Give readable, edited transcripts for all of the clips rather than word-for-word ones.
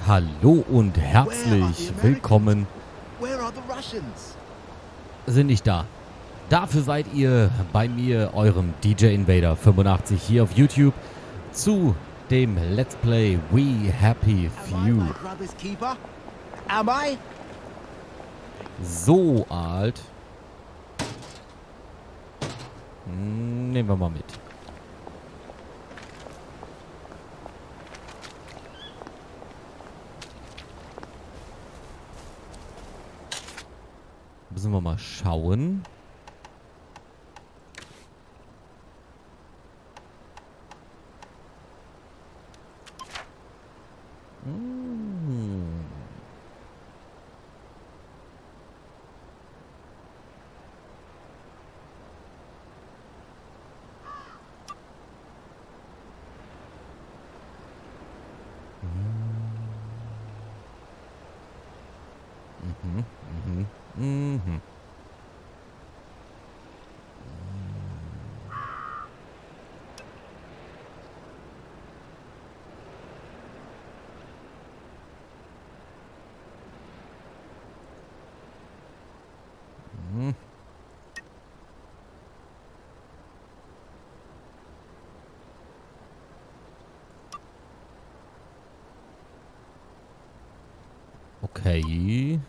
Hallo und herzlich willkommen. Sind nicht da. Dafür seid ihr bei mir, eurem DJ Invader 85 hier auf YouTube zu dem Let's Play We Happy Few. So alt. Nehmen wir mal mit. Müssen wir mal schauen. Okay.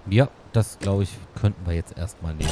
Ja, das glaube ich, könnten wir jetzt erstmal nehmen.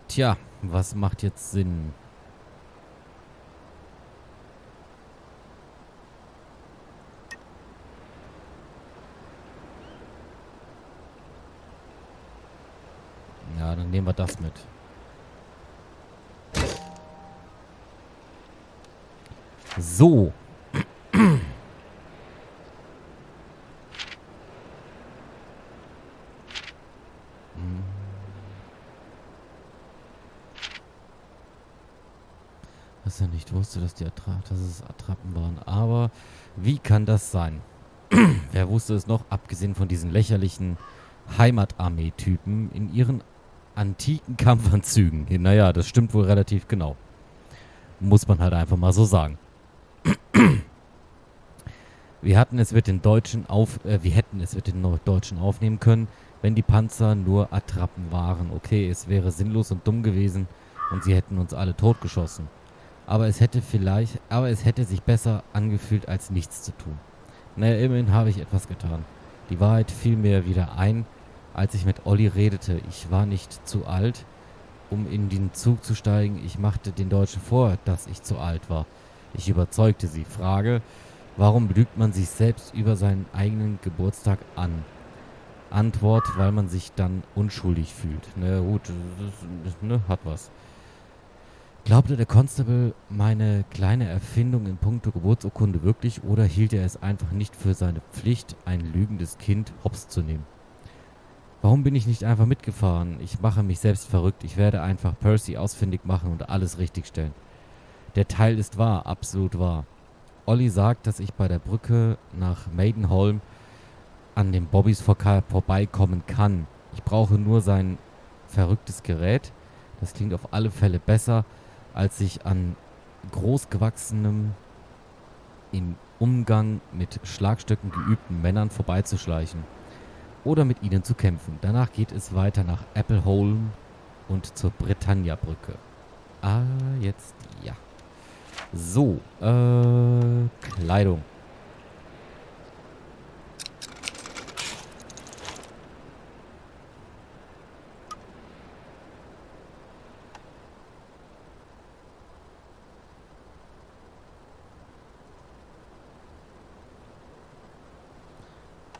Tja, was macht jetzt Sinn? Ja, dann nehmen wir das mit. So. Was er nicht wusste, dass es Attrappen waren. Aber wie kann das sein? Wer wusste es noch, abgesehen von diesen lächerlichen Heimatarmee-Typen in ihren antiken Kampfanzügen? Naja, das stimmt wohl relativ genau. Muss man halt einfach mal so sagen. Wir hätten es mit den Deutschen aufnehmen können, wenn die Panzer nur Attrappen waren. Okay, es wäre sinnlos und dumm gewesen und sie hätten uns alle totgeschossen. Aber es hätte sich besser angefühlt, als nichts zu tun. Naja, immerhin habe ich etwas getan. Die Wahrheit fiel mir wieder ein, als ich mit Olli redete. Ich war nicht zu alt, um in den Zug zu steigen. Ich machte den Deutschen vor, dass ich zu alt war. Ich überzeugte sie. Frage: Warum lügt man sich selbst über seinen eigenen Geburtstag an? Antwort: Weil man sich dann unschuldig fühlt. Na gut, das hat was. Glaubte der Constable meine kleine Erfindung in puncto Geburtsurkunde wirklich oder hielt er es einfach nicht für seine Pflicht, ein lügendes Kind hops zu nehmen? Warum bin ich nicht einfach mitgefahren? Ich mache mich selbst verrückt. Ich werde einfach Percy ausfindig machen und alles richtigstellen. Der Teil ist wahr, absolut wahr. Olli sagt, dass ich bei der Brücke nach Maidenholm an den Bobbys vorbeikommen kann. Ich brauche nur sein verrücktes Gerät. Das klingt auf alle Fälle besser, als sich an großgewachsenem, im Umgang mit Schlagstöcken geübten Männern vorbeizuschleichen. oder mit ihnen zu kämpfen. Danach geht es weiter nach Appleholm und zur Britannia-Brücke. Ah, jetzt ja. So, Kleidung.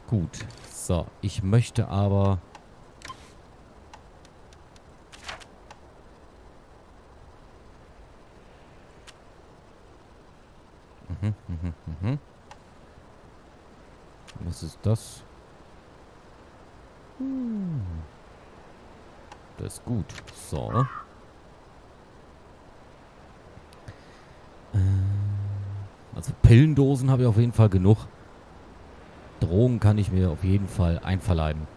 Gut, so, ich möchte aber... Was ist das? Das ist gut. So. Also Pillendosen habe ich auf jeden Fall genug. Drogen kann ich mir auf jeden Fall einverleiben.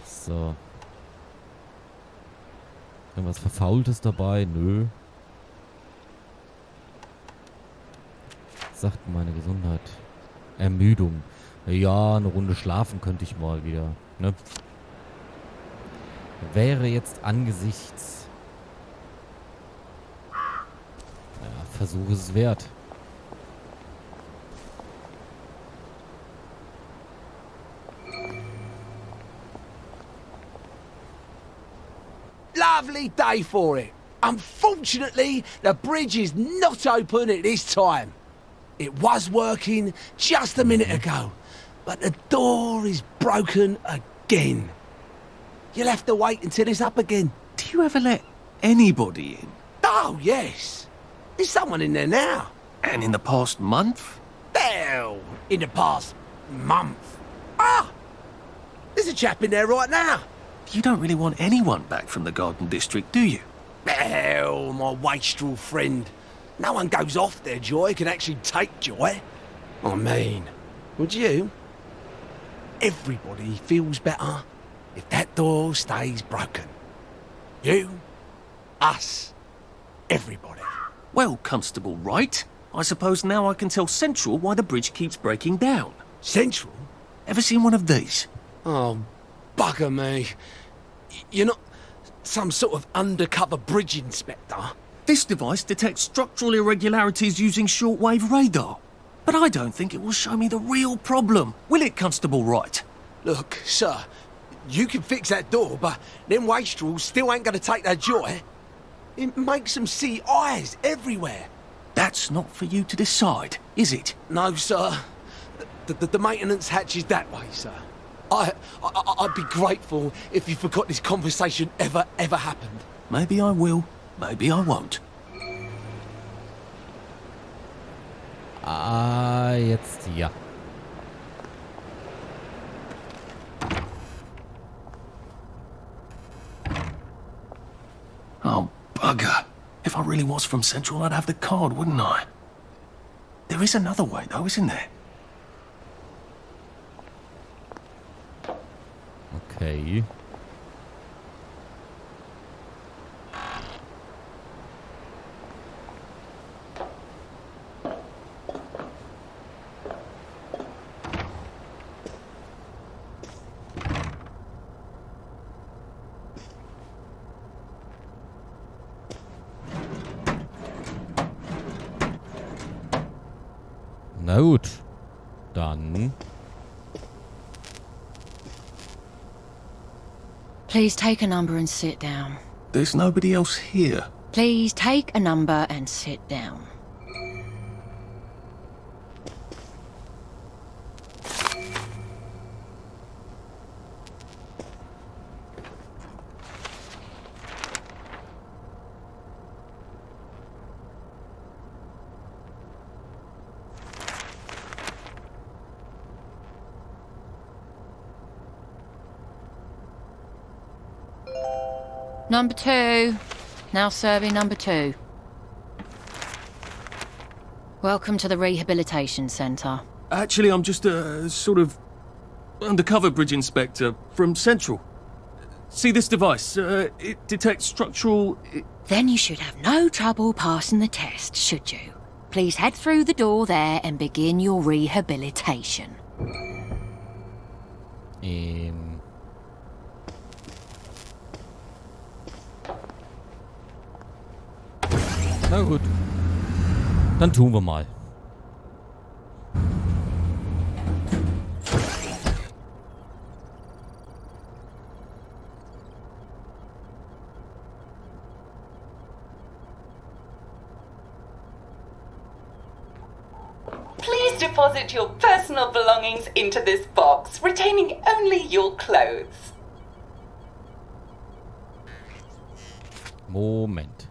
So. Irgendwas Verfaultes dabei? Nö. Sagt meine Gesundheit. Ermüdung. Ja, eine Runde schlafen könnte ich mal wieder. Ne? Wäre jetzt angesichts... Ja, Versuch ist es wert. Lovely day for it. Unfortunately, the bridge is not open at this time. It was working just a minute ago, but the door is broken again. You'll have to wait until it's up again. Do you ever let anybody in? Oh, yes. There's someone in there now. And in the past month? Hell, in the past month. Ah! There's a chap in there right now. You don't really want anyone back from the Garden District, do you? Hell, my wastrel friend. No one goes off their joy can actually take joy. I mean, would you? Everybody feels better if that door stays broken. You, us, everybody. Well, Constable Wright, I suppose now I can tell Central why the bridge keeps breaking down. Central? Ever seen one of these? Oh, bugger me. You're not some sort of undercover bridge inspector? This device detects structural irregularities using shortwave radar. But I don't think it will show me the real problem. Will it, Constable Wright? Look, sir, you can fix that door, but them wastrels still ain't gonna take their joy. It makes them see eyes everywhere. That's not for you to decide, is it? No, sir. The maintenance hatch is that way, sir. I'd be grateful if you forgot this conversation ever happened. Maybe I will, maybe I won't. Ah, jetzt ja. Oh, bugger. If I really was from Central, I'd have the card, wouldn't I? There is another way, though, isn't there? Okay. Na gut. Dann... Please take a number and sit down. There's nobody else here. Please take a number and sit down. Number 2. Now serving number 2. Welcome to the Rehabilitation Centre. Actually, I'm just a sort of undercover bridge inspector from Central. See this device? It detects structural... Then you should have no trouble passing the test, should you? Please head through the door there and begin your rehabilitation. Ähm. Na gut. Dann tun wir mal. Please deposit your personal belongings into this box, retaining only your clothes. Moment.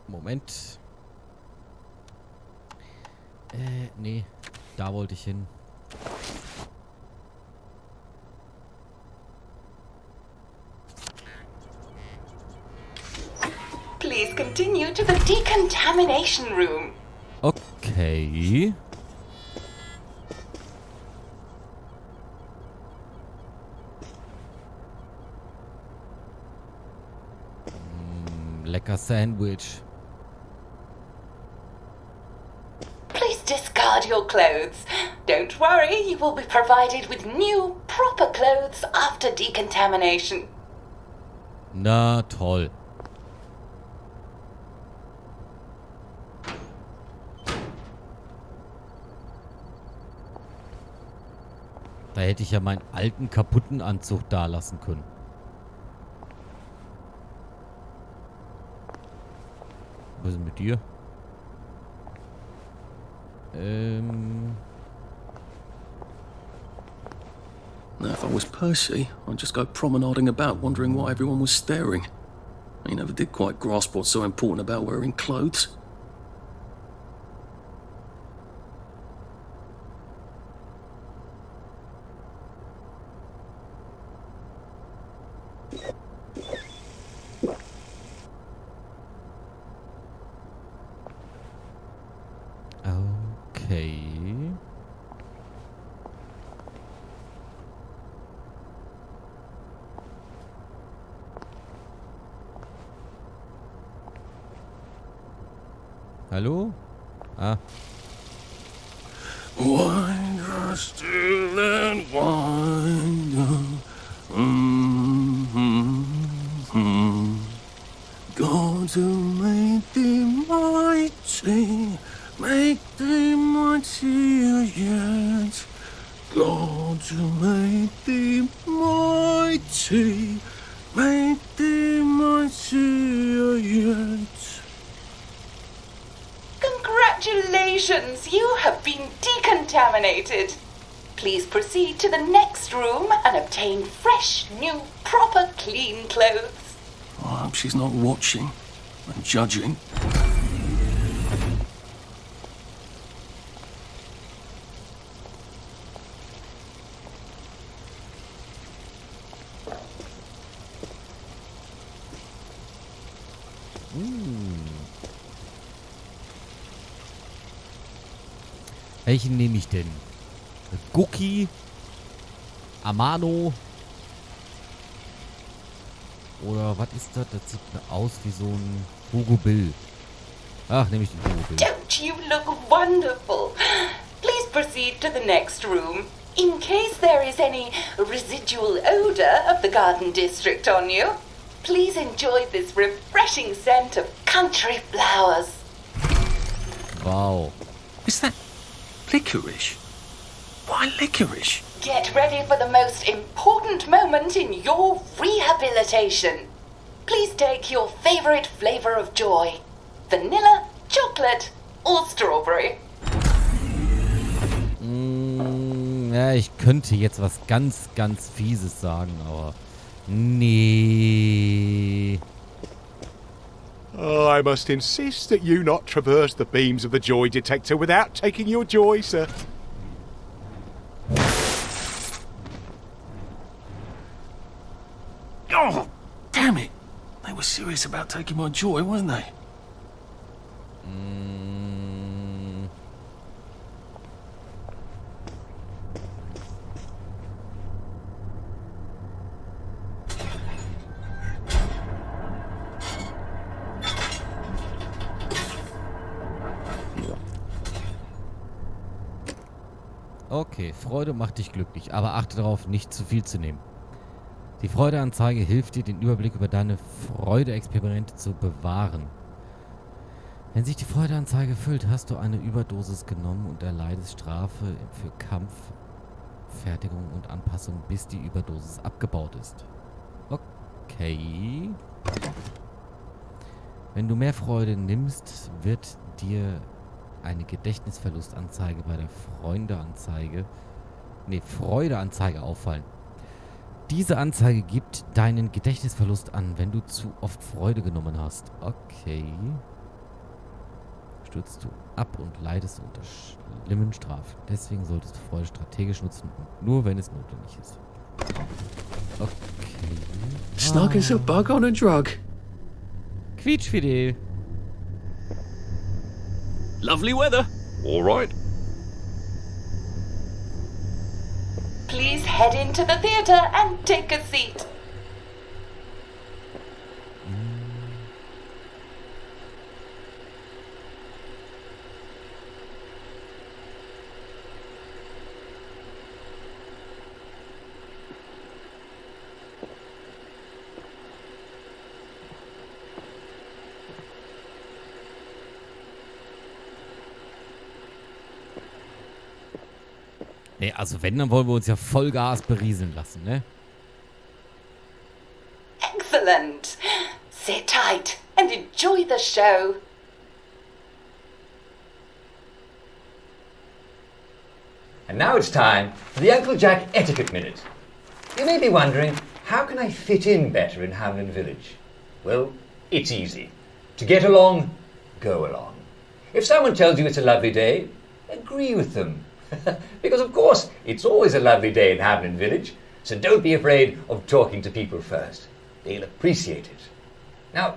Moment. Nee. Da wollte ich hin. Please continue to the decontamination room. Okay. Lecker Sandwich. Please discard your clothes. Don't worry, you will be provided with new, proper clothes after decontamination. Na toll. Da hätte ich ja meinen alten, kaputten Anzug da lassen können. Was ist mit dir? Now, if I was Percy, I'd just go promenading about, wondering why everyone was staring. I never did quite grasp what's so important about wearing clothes. Okay. Hallo? Ah. Winder still and winder. God who made thee mighty, make thee mightier yet. God who made thee mighty, make thee mightier yet. Congratulations, you have been decontaminated. Please proceed to the next room and obtain fresh, new, proper, clean clothes. I hope she's not watching and judging. Welchen nehme ich denn? Gucki? Amano? Oder was ist das? Das sieht mir aus wie so ein Hugo Bill. Ach, nehme ich den Hugo Bill. Don't you look wonderful? Please proceed to the next room. In case there is any residual odor of the garden district on you, please enjoy this refreshing scent of country flowers. Wow. Is that licorice? Why licorice? Get ready for the most important moment in your rehabilitation. Please take your favorite flavor of joy. Vanilla, chocolate or strawberry. Ja, ich könnte jetzt was ganz, ganz Fieses sagen, aber nee. Oh, I must insist that you not traverse the beams of the joy detector without taking your joy, sir. Oh, damn it. They were serious about taking my joy, weren't they? Okay, Freude macht dich glücklich, aber achte darauf, nicht zu viel zu nehmen. Die Freudeanzeige hilft dir, den Überblick über deine Freudeexperimente zu bewahren. Wenn sich die Freudeanzeige füllt, hast du eine Überdosis genommen und erleidest Strafe für Kampf, Fertigung und Anpassung, bis die Überdosis abgebaut ist. Okay. Wenn du mehr Freude nimmst, wird dir eine Gedächtnisverlustanzeige bei der Freudeanzeige auffallen. Diese Anzeige gibt deinen Gedächtnisverlust an, wenn du zu oft Freude genommen hast. Okay. Stürzt du ab und leidest unter schlimmen Strafen. Deswegen solltest du Freude strategisch nutzen und nur, wenn es notwendig ist. Okay. Snug as a bug on a drug. Quietschfidel. Lovely weather. All right. Please head into the theater and take a seat. Nee, also wenn, dann wollen wir uns ja Vollgas berieseln lassen, ne? Excellent. Sit tight and enjoy the show. And now it's time for the Uncle Jack Etiquette Minute. You may be wondering, how can I fit in better in Hamlin Village? Well, it's easy. To get along, go along. If someone tells you it's a lovely day, agree with them. Because of course, it's always a lovely day in Hamlin Village, so don't be afraid of talking to people first. They'll appreciate it. Now,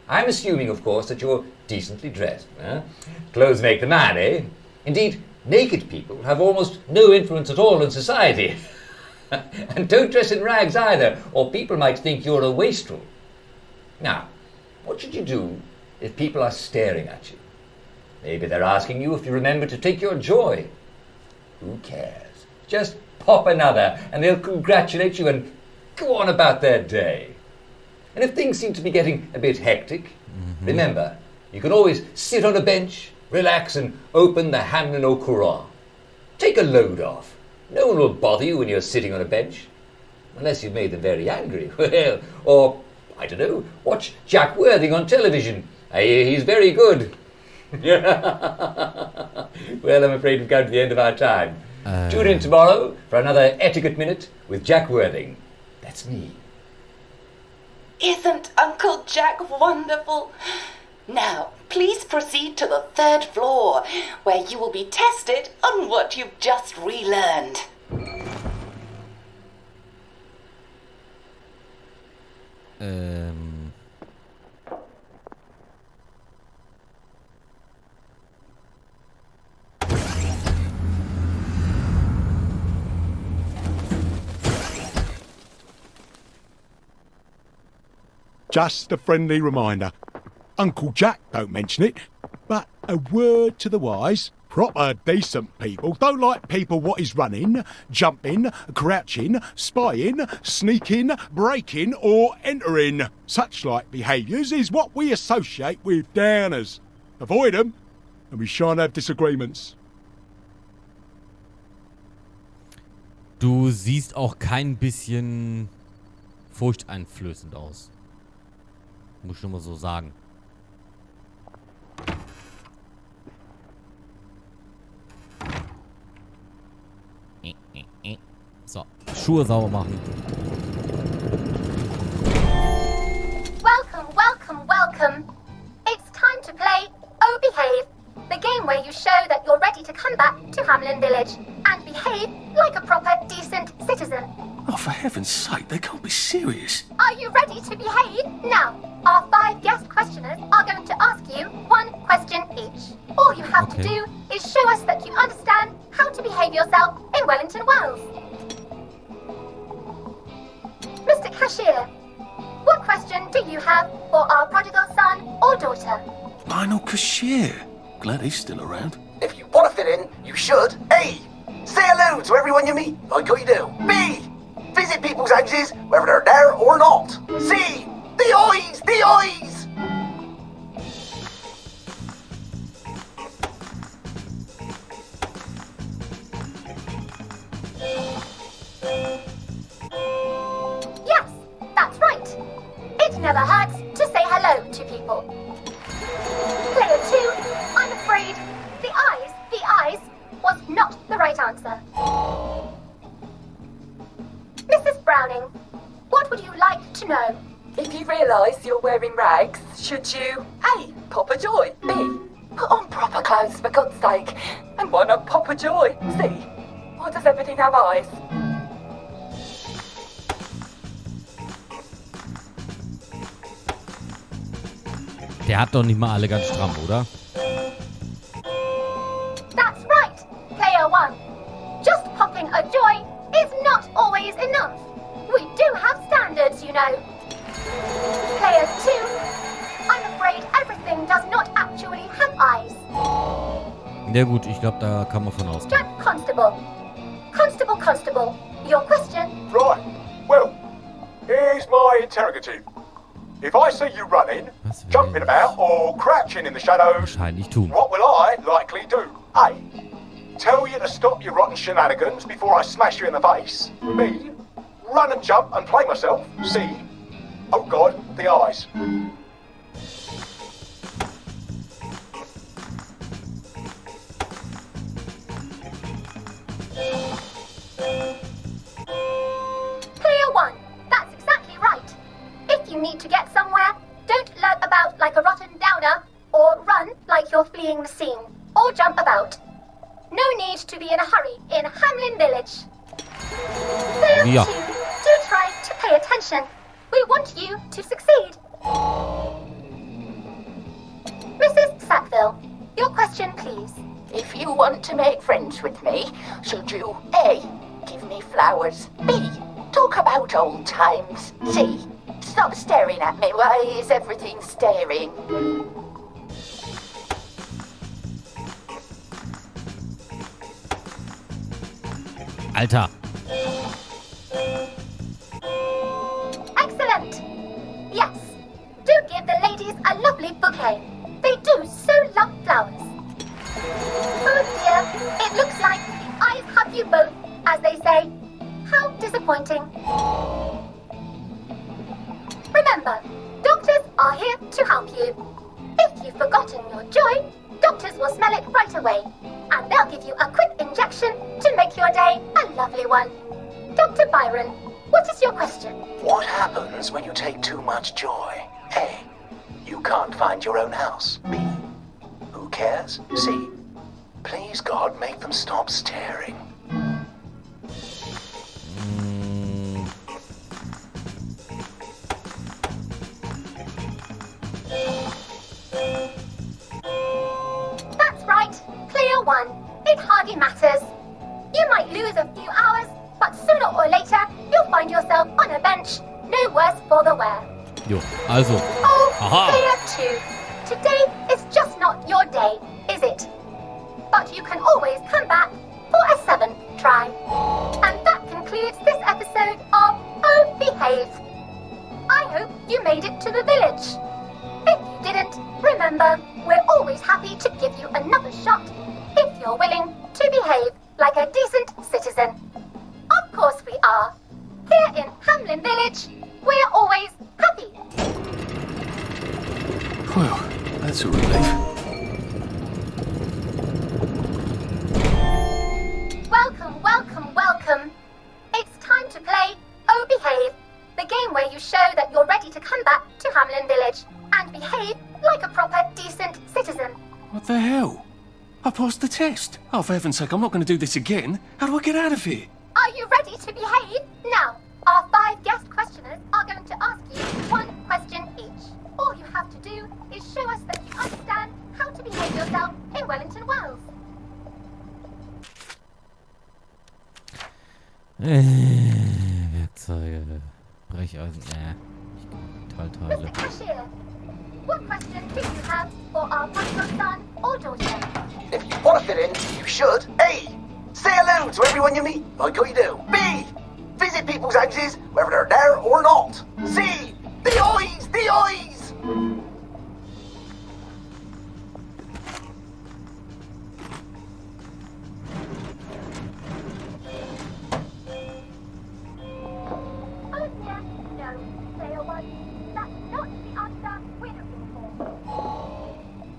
I'm assuming, of course, that you're decently dressed. Clothes make the man, eh? Indeed, naked people have almost no influence at all in society. And don't dress in rags either, or people might think you're a wastrel. Now, what should you do if people are staring at you? Maybe they're asking you if you remember to take your joy. Who cares? Just pop another and they'll congratulate you and go on about their day. And if things seem to be getting a bit hectic, remember, you can always sit on a bench, relax and open the Hamlin au Courant. Take a load off. No one will bother you when you're sitting on a bench. Unless you've made them very angry. Well, or, I don't know, watch Jack Worthing on television. I hear he's very good. Well, I'm afraid we've come to the end of our time. Tune in tomorrow for another Etiquette Minute with Jack Worthing. That's me. Isn't Uncle Jack wonderful? Now, please proceed to the 3rd floor, where you will be tested on what you've just relearned. Just a friendly reminder. Uncle Jack don't mention it, but a word to the wise. Proper decent people don't like people what is running, jumping, crouching, spying, sneaking, breaking or entering. Such like behaviours is what we associate with downers. Avoid them and we shan't have disagreements. Du siehst auch kein bisschen furchteinflößend aus. Muss ich nur mal so sagen. So, Schuhe sauber machen. Welcome, welcome, welcome. It's time to play Oh Behave, the game where you show that you're ready to come back to Hamlin Village and behave like a proper, decent citizen. Oh, for heaven's sake, they can't be serious. Are you ready to behave? Now, our 5 guest questioners are going to ask you 1 question each. All you have to do is show us that you understand how to behave yourself in Wellington Wells. Mr. Cashier, what question do you have for our prodigal son or daughter? Lionel Cashier. Glad he's still around. If you want to fit in, you should. A. Say hello to everyone you meet, like you do. B. Visit people's houses, whether they're there or not. C. The eyes! The eyes! Yes, that's right. It never hurts to say hello to people. Player 2, I'm afraid the eyes was not the right answer. Mrs. Browning, what would you like to know? If you realise you're wearing rags, should you A. Pop a joy, B. Put on proper clothes for God's sake, and why not pop a joy, C. Why does everything have eyes? Der hat doch nicht mal alle ganz stramm, oder? That's right, Player 1. Just popping a joy is not always enough. We do have standards, you know. Player 2, I'm afraid everything does not actually have eyes. Ja gut, ich glaube, da kann man von ausgehen. Jack Constable. Constable, your question? Right. Well, here's my interrogative. If I see you running, Was will jumping ich about, or crouching in the shadows, wahrscheinlich tun? what will I likely do? A. Tell you to stop your rotten shenanigans before I smash you in the face. B. Run and jump and play myself. C. Oh God, the eyes. Player 1, that's exactly right. If you need to get somewhere, don't lurk about like a rotten downer, or run like you're fleeing the scene, or jump about. No need to be in a hurry in Hamlin Village. Player 2, Ja. do try to pay attention. We want you to succeed. Mrs. Sackville, your question, please. If you want to make friends with me, should you A. Give me flowers, B. Talk about old times, C. Stop staring at me, why is everything staring? Alter. Excellent. Yes, do give the ladies a lovely bouquet. They do so love flowers. Oh dear, it looks like the eyes have you both, as they say. How disappointing. Remember, doctors are here to help you. If you've forgotten your joy, doctors will smell it right away, and they'll give you a quick injection to make your day a lovely one. Dr. Byron, what is your question? What happens when you take too much joy? A. You can't find your own house. B. Who cares? C. Please God, make them stop staring. That's right, Player 1. It hardly matters. You might lose a few hours, but sooner or later, you'll find yourself on a bench, no worse for the wear. Jo, also. Oh, Aha. Player 2. Today is just not your day, is it? But you can always come back for a 7th try. And that concludes this episode of Oh Behave. I hope you made it to the village. If you didn't, remember, we're always happy to give you another shot if you're willing to behave like a decent citizen. Of course we are. Here in Hamlin Village, we're always happy. Well, that's a relief. Welcome. It's time to play Oh Behave, the game where you show that you're ready to come back to Hamlin Village and behave like a proper, decent citizen. What the hell? I passed the test. Oh, for heaven's sake, I'm not going to do this again. How do I get out of here? Are you ready to behave? Now, our 5 guest questioners are going to ask you 1 question each. All you have to do is show us that you understand how to behave yourself in Wellington Wells. Werkzeuge. Brecheisen. Metallteile. Mr. Cashier, what question do you have for our prodigal son or daughter? If you want to fit in, you should. A. Say hello to everyone you meet, like I do. B. Visit people's houses, whether they're there or not. C. The eyes! The eyes! Oh, yeah, no. Player 1, that's not the answer we're looking for.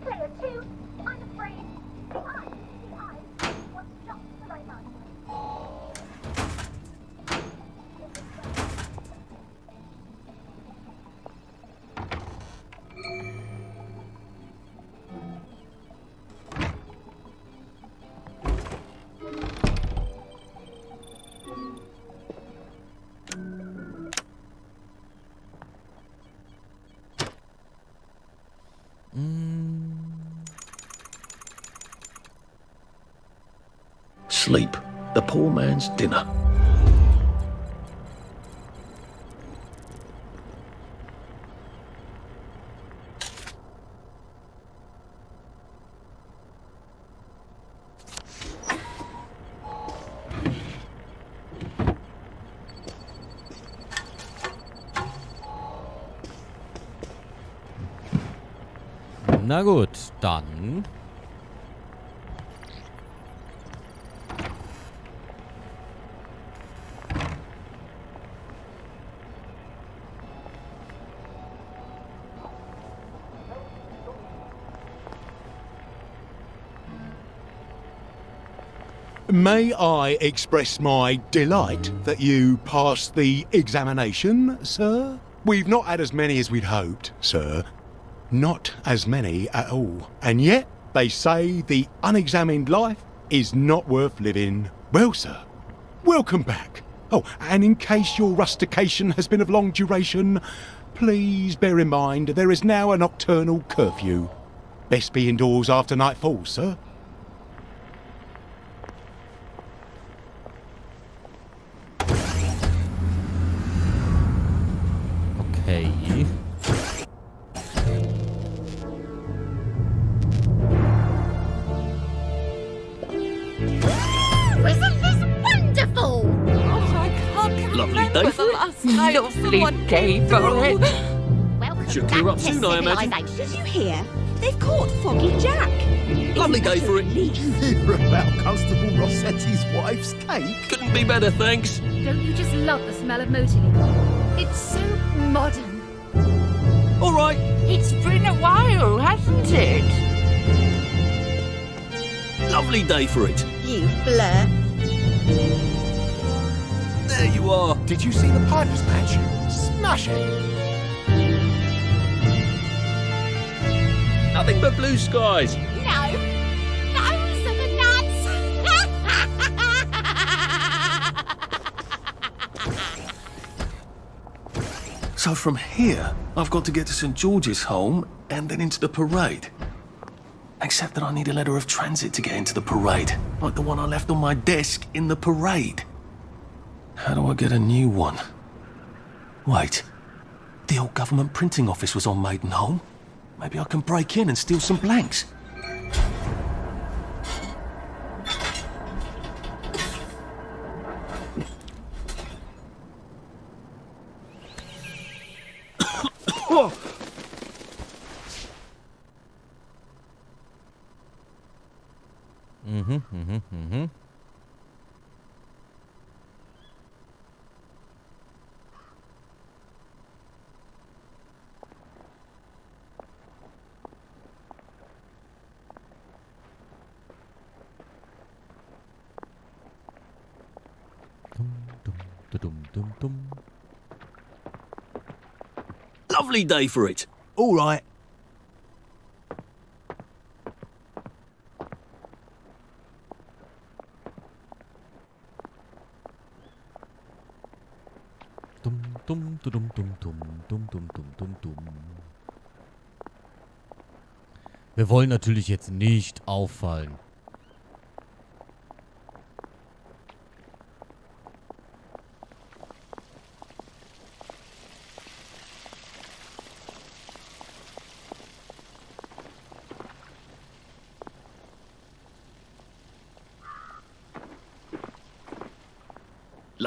Player 2, I'm afraid the eyes was not the right answer. Sleep, the poor man's dinner. Na gut, dann. May I express my delight that you passed the examination, sir? We've not had as many as we'd hoped, sir. Not as many at all. And yet, they say the unexamined life is not worth living. Well, sir, welcome back. Oh, and in case your rustication has been of long duration, please bear in mind there is now a nocturnal curfew. Best be indoors after nightfall, sir. Okay. Isn't this wonderful? Lovely day for it. Lovely day for it. Welcome Should back clear up to soon, I imagine. civilization. Did you hear? They've caught Foggy Jack. Lovely day for it. Hear about Constable Rossetti's wife's cake? Couldn't be better, thanks. Don't you just love the smell of motorly? It's so modern. All right. It's been a while, hasn't it? Lovely day for it. You flirt. There you are. Did you see the Piper's match? Smash it! Nothing but blue skies. No, those are the nuts! So from here, I've got to get to St. George's home and then into the parade. Except that I need a letter of transit to get into the parade, like the one I left on my desk in the parade. How do I get a new one? Wait, the old government printing office was on Maidenholm. Maybe I can break in and steal some blanks. Lovely day for it. All right. Wir wollen natürlich jetzt nicht auffallen.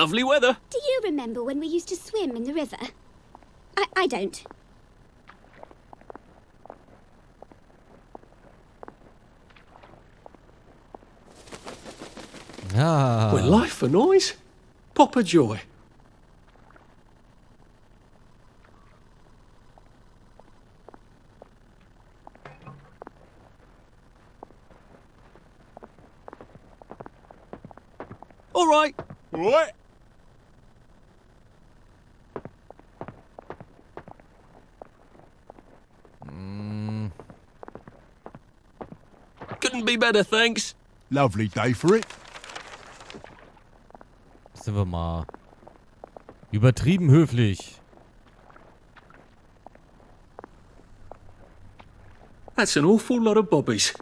Lovely weather. Do you remember when we used to swim in the river? I don't. Ah. Well, life for noise. Papa joy. All right. What? Couldn't be better, thanks. Lovely day for it. Sind wir mal übertrieben höflich. That's an awful lot of bobbies.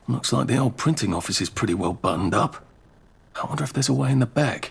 Looks like the old printing office is pretty well buttoned up. I wonder if there's a way in the back.